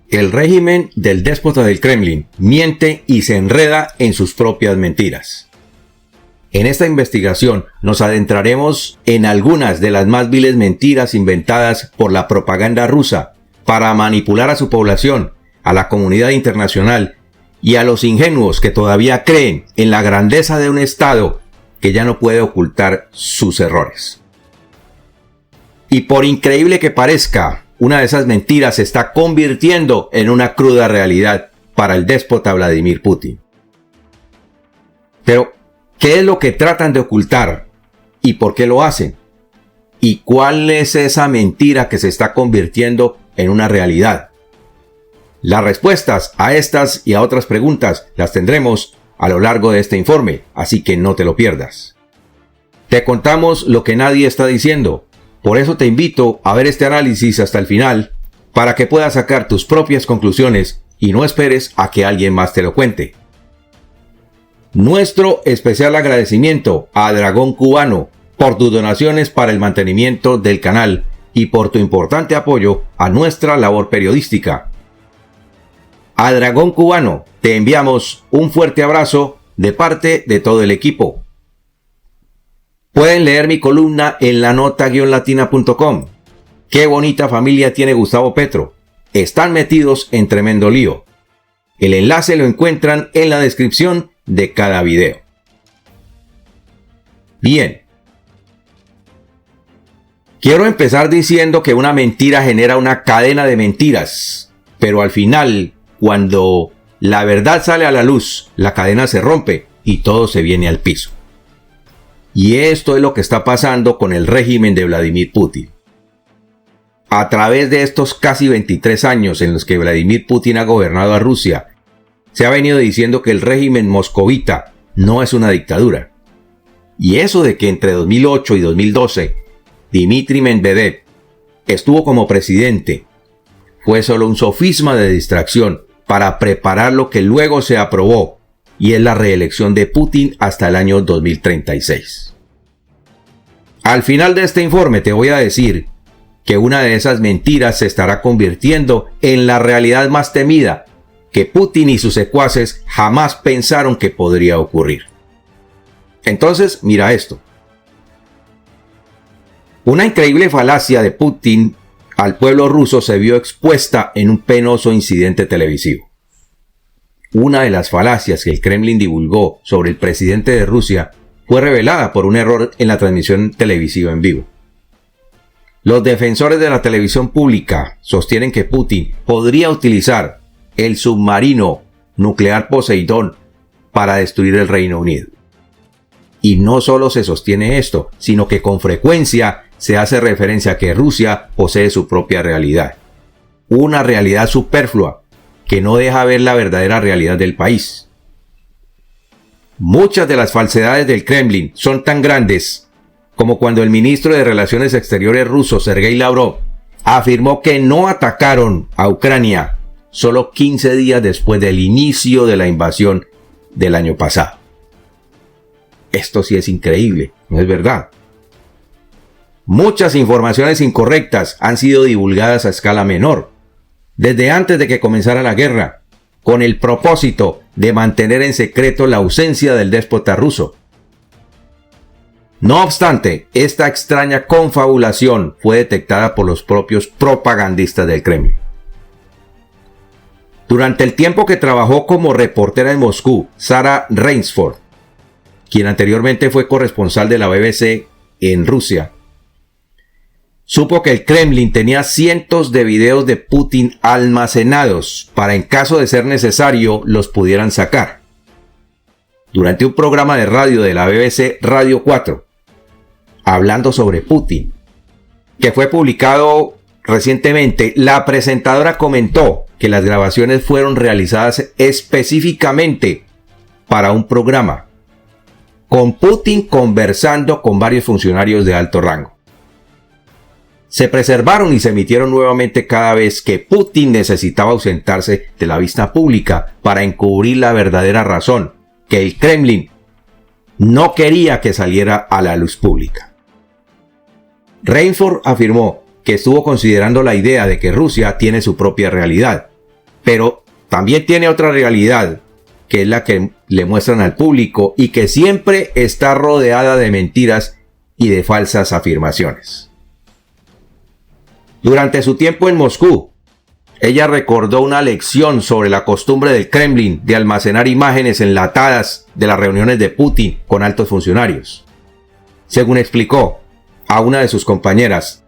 El régimen del déspota del Kremlin miente y se enreda en sus propias mentiras. En esta investigación nos adentraremos en algunas de las más viles mentiras inventadas por la propaganda rusa para manipular a su población, a la comunidad internacional y a los ingenuos que todavía creen en la grandeza de un Estado que ya no puede ocultar sus errores. Y por increíble que parezca, una de esas mentiras se está convirtiendo en una cruda realidad para el déspota Vladimir Putin. Pero, ¿qué es lo que tratan de ocultar? ¿Y por qué lo hacen? ¿Y cuál es esa mentira que se está convirtiendo en una realidad? Las respuestas a estas y a otras preguntas las tendremos a lo largo de este informe, así que no te lo pierdas. Te contamos lo que nadie está diciendo. Por eso te invito a ver este análisis hasta el final para que puedas sacar tus propias conclusiones y no esperes a que alguien más te lo cuente. Nuestro especial agradecimiento a Dragón Cubano por tus donaciones para el mantenimiento del canal y por tu importante apoyo a nuestra labor periodística. A Dragón Cubano te enviamos un fuerte abrazo de parte de todo el equipo. Pueden leer mi columna en lanota-latina.com. Qué bonita familia tiene Gustavo Petro. Están metidos en tremendo lío. El enlace lo encuentran en la descripción de cada video. Bien. Quiero empezar diciendo que una mentira genera una cadena de mentiras, pero al final, cuando la verdad sale a la luz, la cadena se rompe y todo se viene al piso. Y esto es lo que está pasando con el régimen de Vladimir Putin. A través de estos casi 23 años en los que Vladimir Putin ha gobernado a Rusia, se ha venido diciendo que el régimen moscovita no es una dictadura. Y eso de que entre 2008 y 2012 Dmitry Medvedev estuvo como presidente fue solo un sofisma de distracción para preparar lo que luego se aprobó, y es la reelección de Putin hasta el año 2036. Al final de este informe te voy a decir que una de esas mentiras se estará convirtiendo en la realidad más temida que Putin y sus secuaces jamás pensaron que podría ocurrir. Entonces, mira esto. Una increíble falacia de Putin al pueblo ruso se vio expuesta en un penoso incidente televisivo. Una de las falacias que el Kremlin divulgó sobre el presidente de Rusia fue revelada por un error en la transmisión televisiva en vivo. Los defensores de la televisión pública sostienen que Putin podría utilizar el submarino nuclear Poseidón para destruir el Reino Unido. Y no solo se sostiene esto, sino que con frecuencia se hace referencia a que Rusia posee su propia realidad. Una realidad superflua que no deja ver la verdadera realidad del país. Muchas de las falsedades del Kremlin son tan grandes como cuando el ministro de Relaciones Exteriores ruso, Sergei Lavrov, afirmó que no atacaron a Ucrania solo 15 días después del inicio de la invasión del año pasado. Esto sí es increíble, ¿no es verdad? Muchas informaciones incorrectas han sido divulgadas a escala menor, desde antes de que comenzara la guerra, con el propósito de mantener en secreto la ausencia del déspota ruso. No obstante, esta extraña confabulación fue detectada por los propios propagandistas del Kremlin. Durante el tiempo que trabajó como reportera en Moscú, Sarah Rainsford, quien anteriormente fue corresponsal de la BBC en Rusia, supo que el Kremlin tenía cientos de videos de Putin almacenados para, en caso de ser necesario, los pudieran sacar. Durante un programa de radio de la BBC Radio 4, hablando sobre Putin, que fue publicado recientemente, la presentadora comentó que las grabaciones fueron realizadas específicamente para un programa, con Putin conversando con varios funcionarios de alto rango. Se preservaron y se emitieron nuevamente cada vez que Putin necesitaba ausentarse de la vista pública para encubrir la verdadera razón, que el Kremlin no quería que saliera a la luz pública. Rainsford afirmó que estuvo considerando la idea de que Rusia tiene su propia realidad Pero también tiene otra realidad, que es la que le muestran al público y que siempre está rodeada de mentiras y de falsas afirmaciones. Durante su tiempo en Moscú, ella recordó una lección sobre la costumbre del Kremlin de almacenar imágenes enlatadas de las reuniones de Putin con altos funcionarios. Según explicó a una de sus compañeras,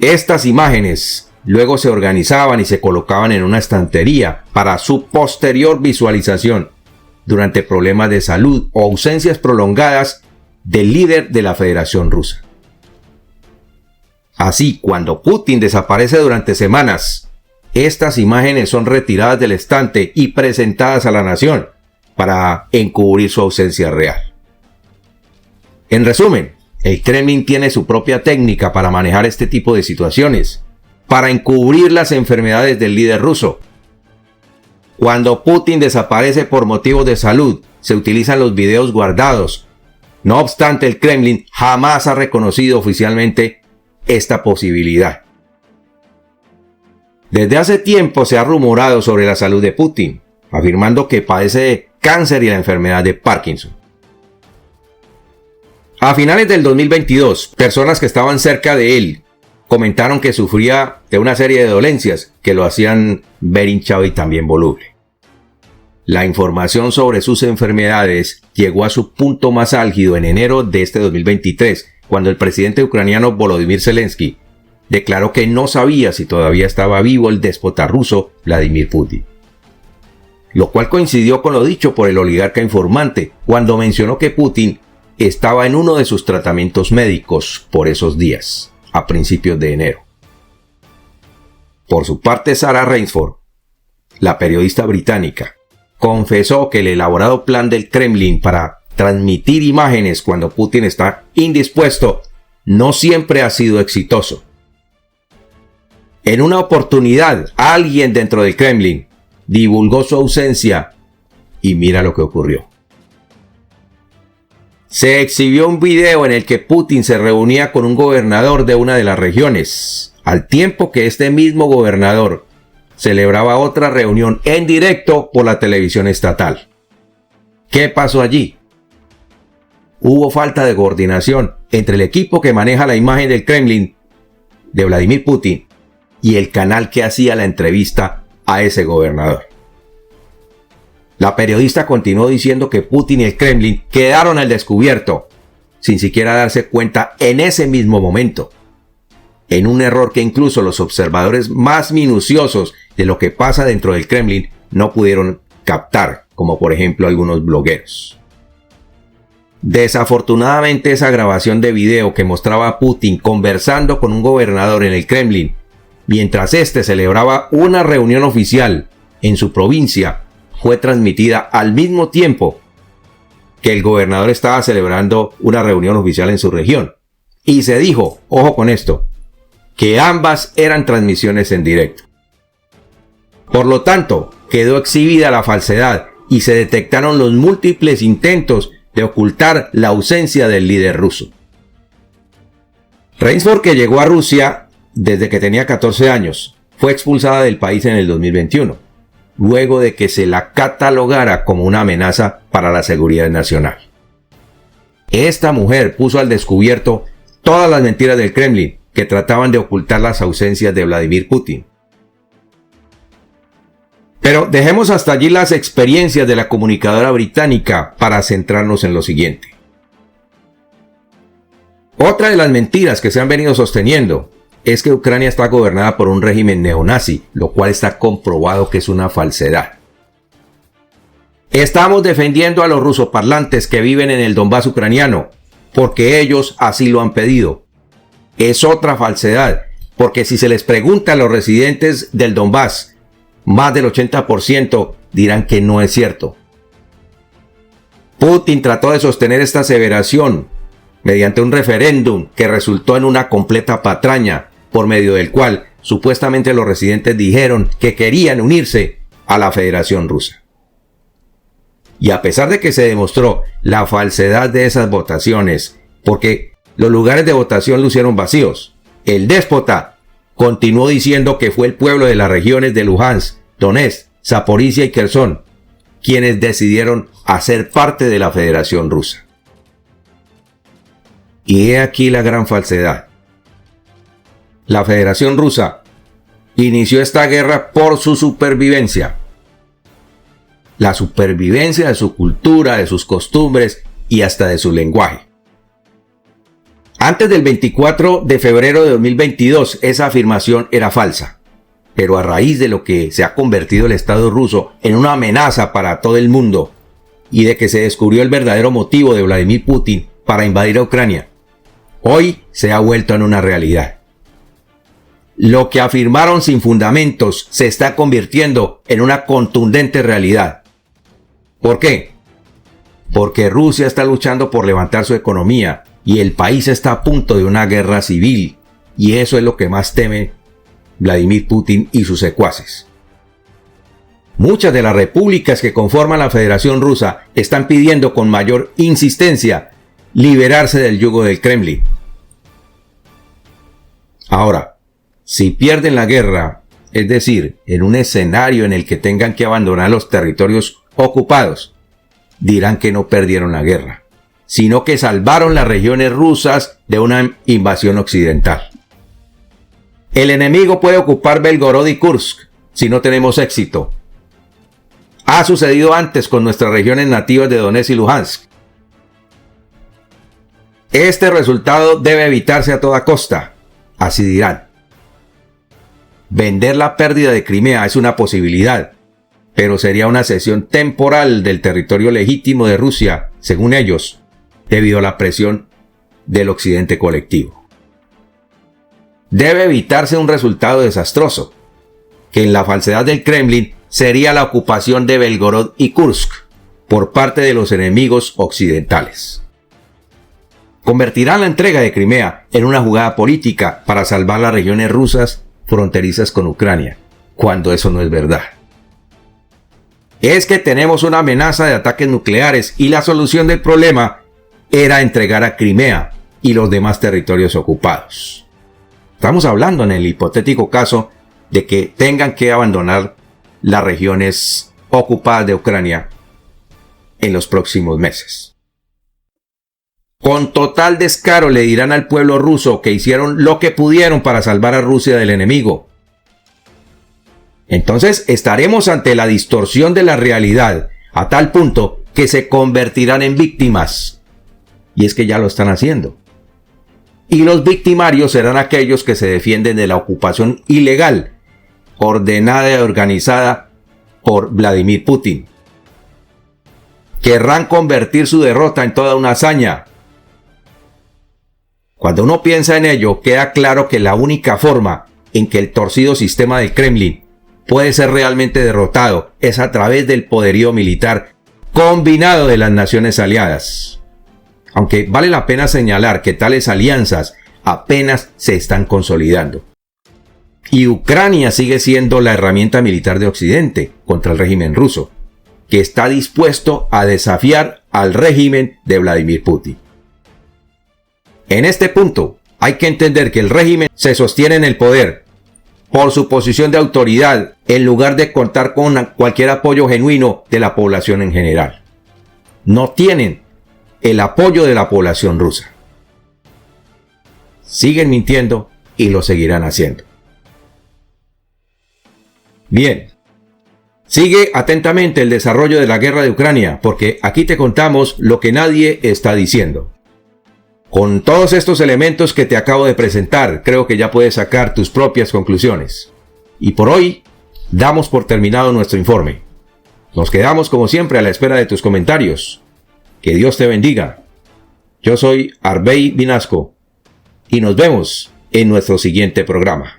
estas imágenes luego se organizaban y se colocaban en una estantería para su posterior visualización durante problemas de salud o ausencias prolongadas del líder de la Federación Rusa. Así, cuando Putin desaparece durante semanas, estas imágenes son retiradas del estante y presentadas a la nación para encubrir su ausencia real. En resumen, el Kremlin tiene su propia técnica para manejar este tipo de situaciones, para encubrir las enfermedades del líder ruso. Cuando Putin desaparece por motivos de salud, se utilizan los videos guardados. No obstante, el Kremlin jamás ha reconocido oficialmente esta posibilidad. Desde hace tiempo se ha rumorado sobre la salud de Putin, afirmando que padece cáncer y la enfermedad de Parkinson. A finales del 2022, personas que estaban cerca de él comentaron que sufría de una serie de dolencias que lo hacían ver hinchado y también voluble. La información sobre sus enfermedades llegó a su punto más álgido en enero de este 2023, cuando el presidente ucraniano Volodymyr Zelensky declaró que no sabía si todavía estaba vivo el déspota ruso Vladimir Putin. Lo cual coincidió con lo dicho por el oligarca informante cuando mencionó que Putin estaba en uno de sus tratamientos médicos por esos días, a principios de enero. Por su parte, Sarah Rainsford, la periodista británica, confesó que el elaborado plan del Kremlin para transmitir imágenes cuando Putin está indispuesto no siempre ha sido exitoso. En una oportunidad, alguien dentro del Kremlin divulgó su ausencia y mira lo que ocurrió. Se exhibió un video en el que Putin se reunía con un gobernador de una de las regiones, al tiempo que este mismo gobernador celebraba otra reunión en directo por la televisión estatal. ¿Qué pasó allí? Hubo falta de coordinación entre el equipo que maneja la imagen del Kremlin de Vladimir Putin y el canal que hacía la entrevista a ese gobernador. La periodista continuó diciendo que Putin y el Kremlin quedaron al descubierto, sin siquiera darse cuenta en ese mismo momento, en un error que incluso los observadores más minuciosos de lo que pasa dentro del Kremlin no pudieron captar, como por ejemplo algunos blogueros. Desafortunadamente, esa grabación de video que mostraba a Putin conversando con un gobernador en el Kremlin, mientras éste celebraba una reunión oficial en su provincia, fue transmitida al mismo tiempo que el gobernador estaba celebrando una reunión oficial en su región. Y se dijo, ojo con esto, que ambas eran transmisiones en directo. Por lo tanto, quedó exhibida la falsedad y se detectaron los múltiples intentos de ocultar la ausencia del líder ruso. Rainsford, que llegó a Rusia desde que tenía 14 años, fue expulsada del país en el 2021. Luego de que se la catalogara como una amenaza para la seguridad nacional. Esta mujer puso al descubierto todas las mentiras del Kremlin que trataban de ocultar las ausencias de Vladimir Putin. Pero dejemos hasta allí las experiencias de la comunicadora británica para centrarnos en lo siguiente. Otra de las mentiras que se han venido sosteniendo es que Ucrania está gobernada por un régimen neonazi, lo cual está comprobado que es una falsedad. Estamos defendiendo a los rusoparlantes que viven en el Donbass ucraniano, porque ellos así lo han pedido. Es otra falsedad, porque si se les pregunta a los residentes del Donbass, más del 80% dirán que no es cierto. Putin trató de sostener esta aseveración mediante un referéndum que resultó en una completa patraña, por medio del cual supuestamente los residentes dijeron que querían unirse a la Federación Rusa. Y a pesar de que se demostró la falsedad de esas votaciones, porque los lugares de votación lucieron vacíos, el déspota continuó diciendo que fue el pueblo de las regiones de Luhansk Donetsk, Zaporizhia y Kherson, quienes decidieron hacer parte de la Federación Rusa. Y he aquí la gran falsedad. La Federación Rusa inició esta guerra por su supervivencia. La supervivencia de su cultura, de sus costumbres y hasta de su lenguaje. Antes del 24 de febrero de 2022, esa afirmación era falsa. Pero a raíz de lo que se ha convertido el Estado ruso en una amenaza para todo el mundo y de que se descubrió el verdadero motivo de Vladimir Putin para invadir a Ucrania, hoy se ha vuelto en una realidad. Lo que afirmaron sin fundamentos se está convirtiendo en una contundente realidad. ¿Por qué? Porque Rusia está luchando por levantar su economía y el país está a punto de una guerra civil, y eso es lo que más teme Vladimir Putin y sus secuaces. Muchas de las repúblicas que conforman la Federación Rusa están pidiendo con mayor insistencia liberarse del yugo del Kremlin. Ahora, si pierden la guerra, es decir, en un escenario en el que tengan que abandonar los territorios ocupados, dirán que no perdieron la guerra, sino que salvaron las regiones rusas de una invasión occidental. El enemigo puede ocupar Belgorod y Kursk si no tenemos éxito. Ha sucedido antes con nuestras regiones nativas de Donetsk y Luhansk. Este resultado debe evitarse a toda costa, así dirán. Vender la pérdida de Crimea es una posibilidad, pero sería una cesión temporal del territorio legítimo de Rusia, según ellos, debido a la presión del occidente colectivo. Debe evitarse un resultado desastroso, que en la falsedad del Kremlin sería la ocupación de Belgorod y Kursk por parte de los enemigos occidentales. Convertirán la entrega de Crimea en una jugada política para salvar las regiones rusas fronterizas con Ucrania, cuando eso no es verdad. Es que tenemos una amenaza de ataques nucleares y la solución del problema era entregar a Crimea y los demás territorios ocupados. Estamos hablando en el hipotético caso de que tengan que abandonar las regiones ocupadas de Ucrania en los próximos meses. Con total descaro le dirán al pueblo ruso que hicieron lo que pudieron para salvar a Rusia del enemigo. Entonces estaremos ante la distorsión de la realidad a tal punto que se convertirán en víctimas. Y es que ya lo están haciendo. Y los victimarios serán aquellos que se defienden de la ocupación ilegal, ordenada y organizada por Vladimir Putin. Querrán convertir su derrota en toda una hazaña. Cuando uno piensa en ello, queda claro que la única forma en que el torcido sistema del Kremlin puede ser realmente derrotado es a través del poderío militar combinado de las naciones aliadas. Aunque vale la pena señalar que tales alianzas apenas se están consolidando. Y Ucrania sigue siendo la herramienta militar de Occidente contra el régimen ruso, que está dispuesto a desafiar al régimen de Vladimir Putin. En este punto, hay que entender que el régimen se sostiene en el poder por su posición de autoridad en lugar de contar con cualquier apoyo genuino de la población en general. No tienen el apoyo de la población rusa. Siguen mintiendo y lo seguirán haciendo. Bien, sigue atentamente el desarrollo de la guerra de Ucrania, porque aquí te contamos lo que nadie está diciendo. Con todos estos elementos que te acabo de presentar, creo que ya puedes sacar tus propias conclusiones. Y por hoy, damos por terminado nuestro informe. Nos quedamos como siempre a la espera de tus comentarios. Que Dios te bendiga. Yo soy Arbey Vinasco y nos vemos en nuestro siguiente programa.